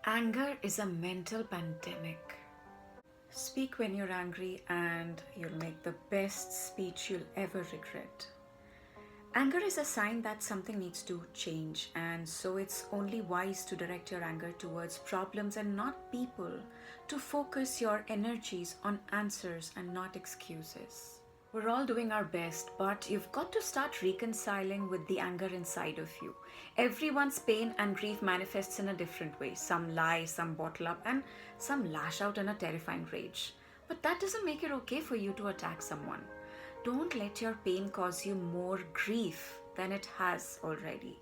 Anger is a mental pandemic. Speak when you're angry, and you'll make the best speech you'll ever regret. Anger is a sign that something needs to change, and so it's only wise to direct your anger towards problems and not people, to focus your energies on answers and not excuses. We're all doing our best, but you've got to start reconciling with the anger inside of you. Everyone's pain and grief manifests in a different way. Some lie, some bottle up, and some lash out in a terrifying rage. But that doesn't make it okay for you to attack someone. Don't let your pain cause you more grief than it has already.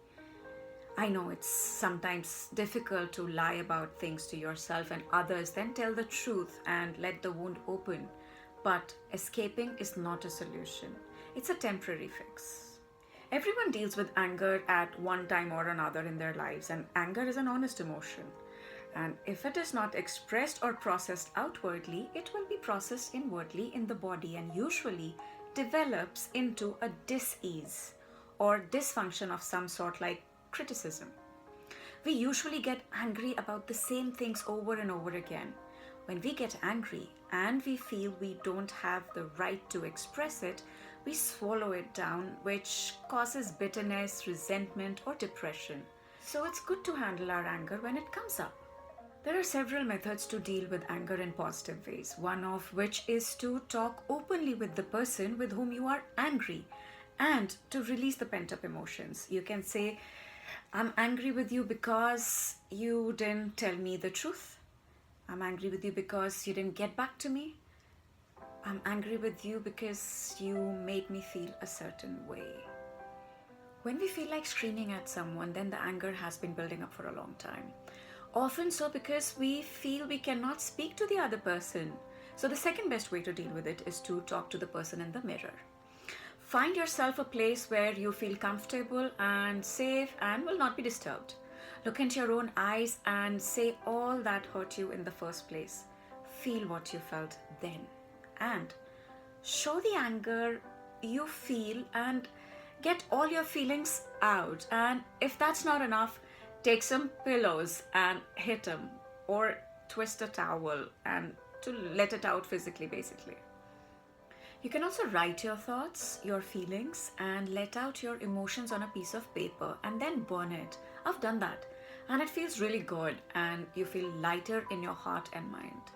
I know it's sometimes difficult to lie about things to yourself and others, then tell the truth and let the wound open. But escaping is not a solution, it's a temporary fix. Everyone deals with anger at one time or another in their lives, and anger is an honest emotion. And if it is not expressed or processed outwardly, it will be processed inwardly in the body and usually develops into a dis-ease or dysfunction of some sort, like criticism. We usually get angry about the same things over and over again. When we get angry and we feel we don't have the right to express it, we swallow it down, which causes bitterness, resentment, or depression. So it's good to handle our anger when it comes up. There are several methods to deal with anger in positive ways, one of which is to talk openly with the person with whom you are angry and to release the pent up emotions. You can say, I'm angry with you because you didn't tell me the truth. I'm angry with you because you didn't get back to me. I'm angry with you because you made me feel a certain way. When we feel like screaming at someone, then the anger has been building up for a long time. Often so because we feel we cannot speak to the other person. So the second best way to deal with it is to talk to the person in the mirror. Find yourself a place where you feel comfortable and safe and will not be disturbed. Look into your own eyes and say all that hurt you in the first place. Feel what you felt then. And show the anger you feel and get all your feelings out. And if that's not enough, take some pillows and hit them, or twist a towel and to let it out physically, basically. You can also write your thoughts, your feelings, and let out your emotions on a piece of paper and then burn it. I've done that, and it feels really good, and you feel lighter in your heart and mind.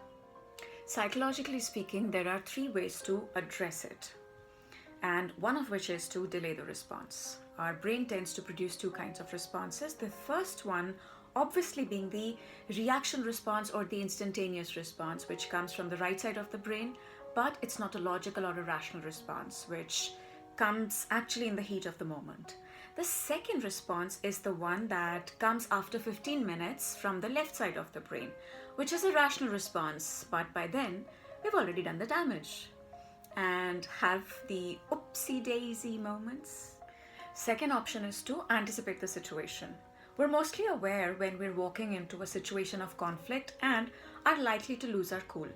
Psychologically speaking, there are 3 ways to address it, and one of which is to delay the response. Our brain tends to produce 2 kinds of responses. The first one, obviously, being the reaction response or the instantaneous response, which comes from the right side of the brain, but it's not a logical or a rational response, which comes actually in the heat of the moment. The second response is the one that comes after 15 minutes from the left side of the brain, which is a rational response, but by then we've already done the damage and have the oopsie daisy moments. Second option is to anticipate the situation. We're mostly aware when we're walking into a situation of conflict and are likely to lose our cool.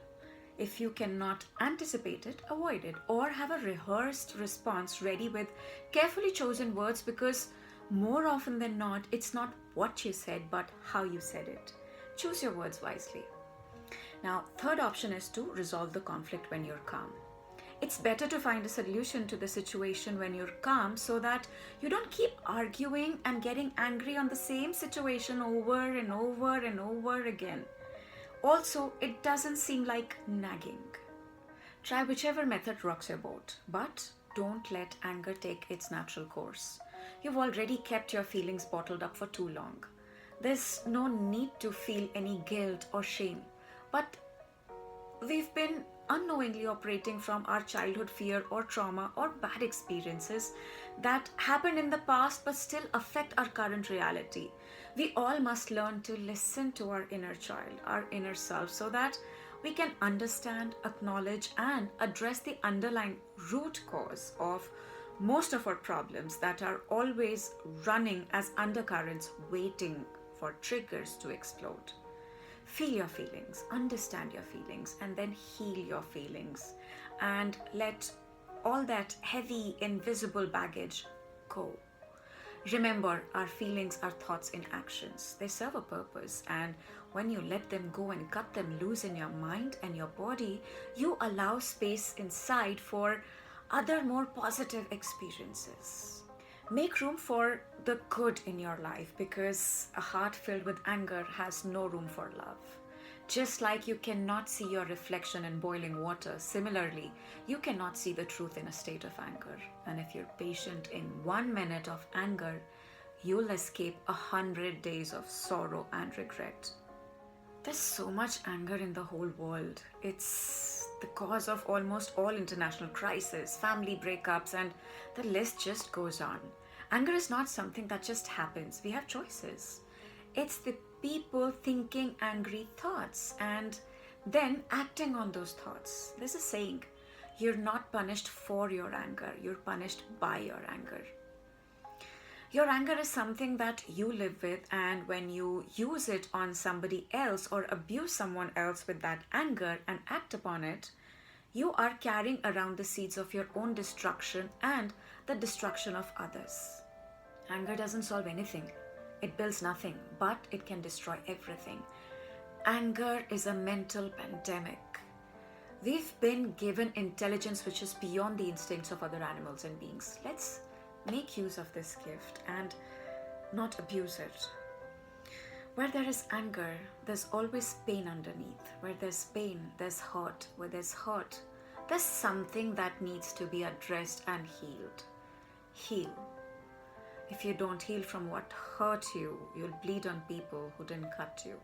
If you cannot anticipate it, avoid it, or have a rehearsed response ready with carefully chosen words, because more often than not, it's not what you said, but how you said it. Choose your words wisely. Now, third option is to resolve the conflict when you're calm. It's better to find a solution to the situation when you're calm so that you don't keep arguing and getting angry on the same situation over and over and over again. Also, it doesn't seem like nagging. Try whichever method rocks your boat, but don't let anger take its natural course. You've already kept your feelings bottled up for too long. There's no need to feel any guilt or shame, but we've been unknowingly operating from our childhood fear or trauma or bad experiences that happened in the past but still affect our current reality. We all must learn to listen to our inner child, our inner self, so that we can understand, acknowledge, and address the underlying root cause of most of our problems that are always running as undercurrents waiting for triggers to explode. Feel your feelings, understand your feelings, and then heal your feelings. And let all that heavy, invisible baggage go. Remember, our feelings are thoughts in actions. They serve a purpose, and when you let them go and cut them loose in your mind and your body, you allow space inside for other more positive experiences. Make room for the good in your life because a heart filled with anger has no room for love. Just like you cannot see your reflection in boiling water, similarly, you cannot see the truth in a state of anger. And if you're patient in 1 minute of anger, you'll escape 100 days of sorrow and regret. There's so much anger in the whole world. It's the cause of almost all international crises, family breakups, and the list just goes on. Anger is not something that just happens. We have choices. It's the people thinking angry thoughts and then acting on those thoughts. There's a saying, you're not punished for your anger, you're punished by your anger. Your anger is something that you live with, and when you use it on somebody else or abuse someone else with that anger and act upon it, you are carrying around the seeds of your own destruction and the destruction of others. Anger doesn't solve anything, it builds nothing, but it can destroy everything. Anger is a mental pandemic. We've been given intelligence which is beyond the instincts of other animals and beings. Let's make use of this gift and not abuse it. Where there is anger, there's always pain underneath. Where there's pain, there's hurt. Where there's hurt, there's something that needs to be addressed and healed. Heal. If you don't heal from what hurt you, you'll bleed on people who didn't cut you.